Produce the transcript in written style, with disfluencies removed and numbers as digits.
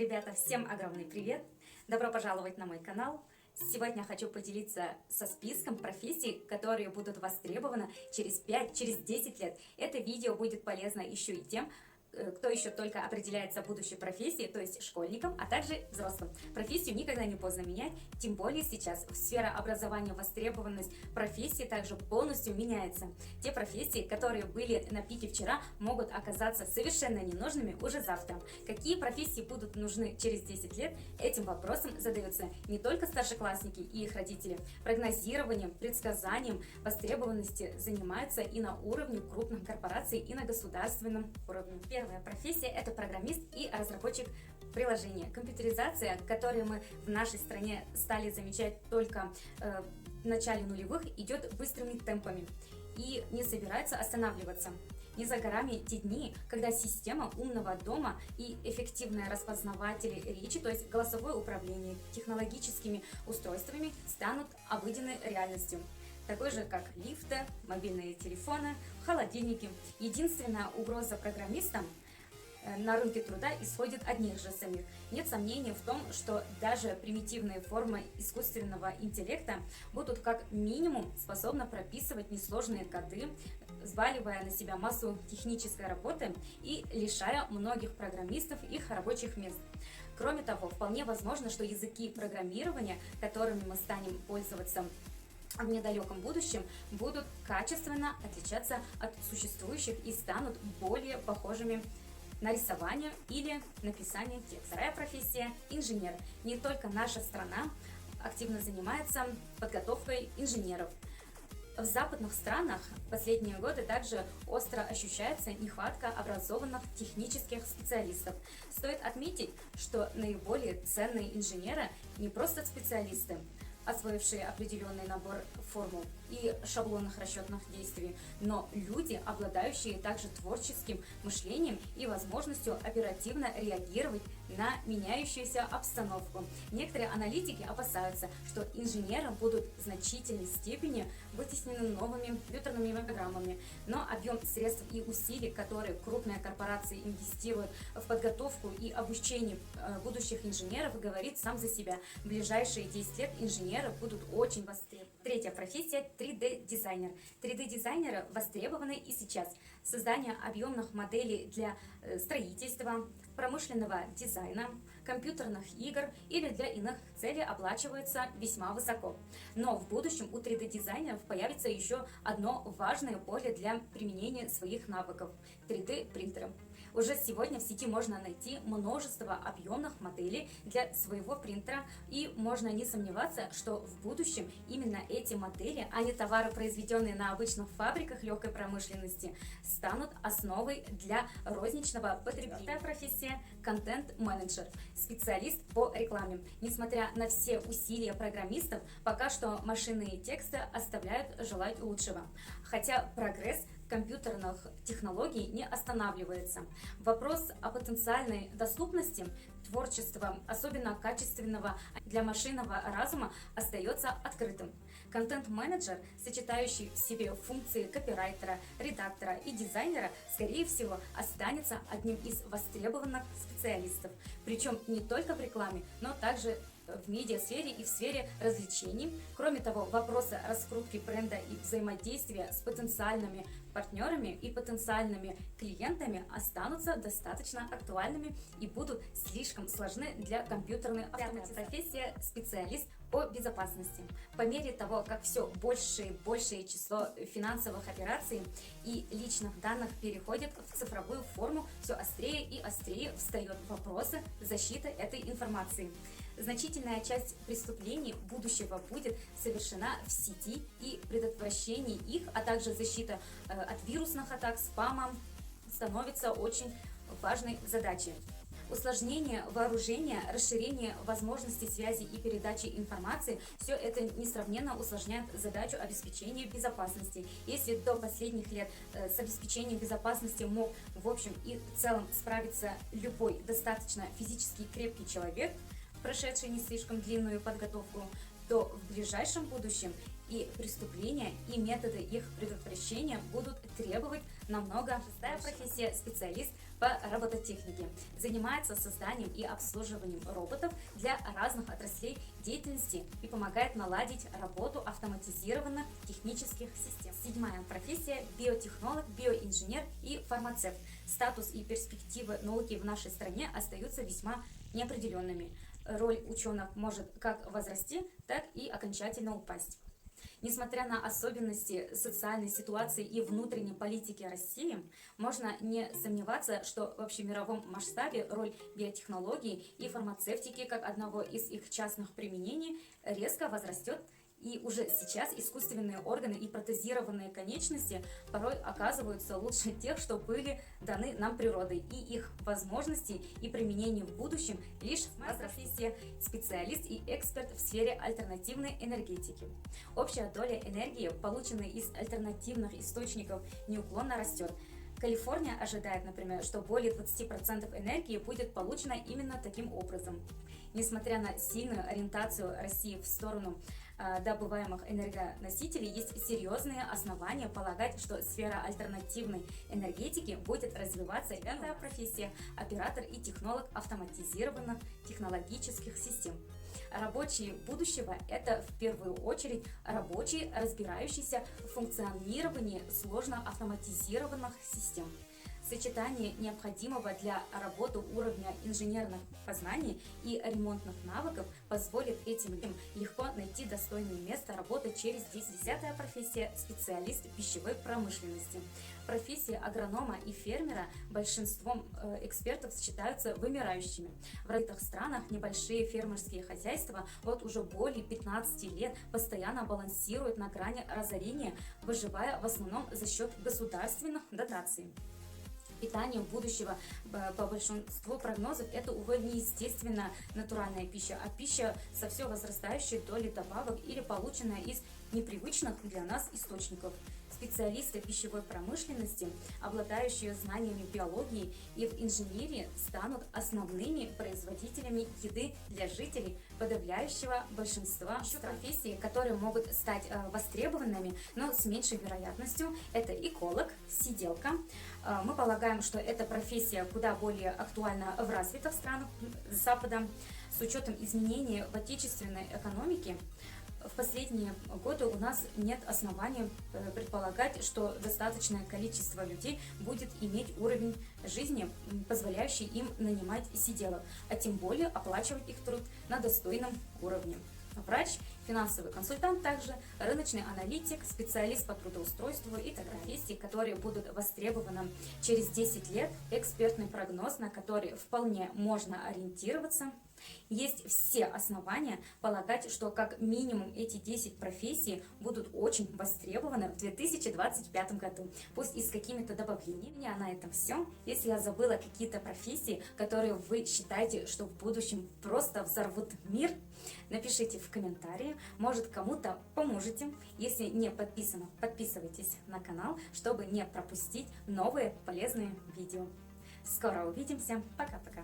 Ребята, всем огромный привет! Добро пожаловать на мой канал! Сегодня хочу поделиться со списком профессий, которые будут востребованы через 5, через 10 лет. Это видео будет полезно еще и тем, кто еще только определяется будущей профессии, то есть школьникам, а также взрослым. Профессию никогда не поздно менять, тем более сейчас. Сфера образования, востребованность профессии также полностью меняется. Те профессии, которые были на пике вчера, могут оказаться совершенно ненужными уже завтра. Какие профессии будут нужны через 10 лет? Этим вопросом задаются не только старшеклассники и их родители. Прогнозированием, предсказанием востребованности занимаются и на уровне крупных корпораций, и на государственном уровне. Первая профессия – это программист и разработчик приложения. Компьютеризация, которую мы в нашей стране стали замечать только в начале нулевых, идет быстрыми темпами и не собирается останавливаться. Не за горами те дни, когда система умного дома и эффективные распознаватели речи, то есть голосовое управление технологическими устройствами, станут обыденной реальностью. Такой же, как лифты, мобильные телефоны, холодильники. Единственная угроза программистам на рынке труда исходит от них же самих. Нет сомнений в том, что даже примитивные формы искусственного интеллекта будут как минимум способны прописывать несложные коды, взваливая на себя массу технической работы и лишая многих программистов их рабочих мест. Кроме того, вполне возможно, что языки программирования, которыми мы станем пользоваться в недалеком будущем, будут качественно отличаться от существующих и станут более похожими на рисование или написание текста. Вторая профессия – инженер. Не только наша страна активно занимается подготовкой инженеров. В западных странах в последние годы также остро ощущается нехватка образованных технических специалистов. Стоит отметить, что наиболее ценные инженеры не просто специалисты, освоившие определенный набор формул и шаблонных расчетных действий, но люди, обладающие также творческим мышлением и возможностью оперативно реагировать на меняющуюся обстановку. Некоторые аналитики опасаются, что инженеры будут в значительной степени вытеснены новыми компьютерными программами, но объем средств и усилий, которые крупные корпорации инвестируют в подготовку и обучение будущих инженеров, говорит сам за себя. В ближайшие 10 лет инженеры будут очень востребованы. Третья профессия – 3D-дизайнер. 3D-дизайнеры востребованы и сейчас. Создание объемных моделей для строительства, промышленного дизайна, компьютерных игр или для иных целей оплачивается весьма высоко. Но в будущем у 3D-дизайнеров появится еще одно важное поле для применения своих навыков – 3D-принтеры. Уже сегодня в сети можно найти множество объемных моделей для своего принтера, и можно не сомневаться, что в будущем именно эти модели, а не товары, произведенные на обычных фабриках легкой промышленности, станут основой для розничного потребления. Вторая профессия – контент-менеджер, специалист по рекламе. Несмотря на все усилия программистов, пока что машинные тексты оставляют желать лучшего. Хотя прогресс компьютерных технологий не останавливается. Вопрос о потенциальной доступности творчества, особенно качественного для машинного разума, остается открытым. Контент-менеджер, сочетающий в себе функции копирайтера, редактора и дизайнера, скорее всего, останется одним из востребованных специалистов. Причем не только в рекламе, но также в медиасфере и в сфере развлечений. Кроме того, вопросы раскрутки бренда и взаимодействия с потенциальными партнерами и потенциальными клиентами останутся достаточно актуальными и будут слишком сложны для компьютерной автоматизации. Профессия – специалист по безопасности. По мере того, как все большее и большее число финансовых операций и личных данных переходит в цифровую форму, все острее и острее встают вопросы защиты этой информации. Значительная часть преступлений будущего будет совершена в сети, и предотвращение их, а также защита от вирусных атак, спама становится очень важной задачей. Усложнение вооружения, расширение возможностей связи и передачи информации – все это несравненно усложняет задачу обеспечения безопасности. Если до последних лет с обеспечением безопасности мог в общем и целом справиться любой достаточно физически крепкий человек, прошедший не слишком длинную подготовку, то в ближайшем будущем и преступления и методы их предотвращения будут требовать намного. Шестая профессия – специалист по робототехнике. Занимается созданием и обслуживанием роботов для разных отраслей деятельности и помогает наладить работу автоматизированных технических систем. Седьмая профессия – биотехнолог, биоинженер и фармацевт. Статус и перспективы науки в нашей стране остаются весьма неопределенными. Роль ученых может как возрасти, так и окончательно упасть. Несмотря на особенности социальной ситуации и внутренней политики России, можно не сомневаться, что в общемировом масштабе роль биотехнологии и фармацевтики как одного из их частных применений резко возрастет. И уже сейчас искусственные органы и протезированные конечности порой оказываются лучше тех, что были даны нам природой, и их возможности и применение в будущем лишь профессия специалист и эксперт в сфере альтернативной энергетики. Общая доля энергии, полученной из альтернативных источников, неуклонно растет. Калифорния ожидает, например, что более 20% энергии будет получено именно таким образом. Несмотря на сильную ориентацию России в сторону добываемых энергоносителей, есть серьезные основания полагать, что сфера альтернативной энергетики будет развиваться. Девятая профессия – оператор и технолог автоматизированных технологических систем. Рабочие будущего – это в первую очередь рабочие, разбирающиеся в функционировании сложно автоматизированных систем. Сочетание необходимого для работы уровня инженерных познаний и ремонтных навыков позволит этим людям легко найти достойное место работы через 10-я профессия – специалист пищевой промышленности. Профессии агронома и фермера большинством экспертов считаются вымирающими. В развитых странах небольшие фермерские хозяйства вот уже более 15 лет постоянно балансируют на грани разорения, выживая в основном за счет государственных дотаций. Питание будущего по большинству прогнозов – это, увы, не естественно натуральная пища, а пища со все возрастающей долей добавок или полученная из непривычных для нас источников. Специалисты пищевой промышленности, обладающие знаниями биологии и в инженерии, станут основными производителями еды для жителей подавляющего большинства. Еще профессии, которые могут стать востребованными, но с меньшей вероятностью, это эколог, сиделка. Мы полагаем, что эта профессия куда более актуальна в развитых странах Запада. С учетом изменений в отечественной экономике, в последние годы у нас нет оснований предполагать, что достаточное количество людей будет иметь уровень жизни, позволяющий им нанимать сиделок, а тем более оплачивать их труд на достойном уровне. Врач, финансовый консультант, также рыночный аналитик, специалист по трудоустройству и профессии, которые будут востребованы через 10 лет, экспертный прогноз, на который вполне можно ориентироваться. Есть все основания полагать, что как минимум эти 10 профессий будут очень востребованы в 2025 году, пусть и с какими-то добавлениями. А на этом все. Если я забыла какие-то профессии, которые вы считаете, что в будущем просто взорвут мир, напишите в комментарии, может кому-то поможете. Если не подписаны, подписывайтесь на канал, чтобы не пропустить новые полезные видео. Скоро увидимся, пока-пока.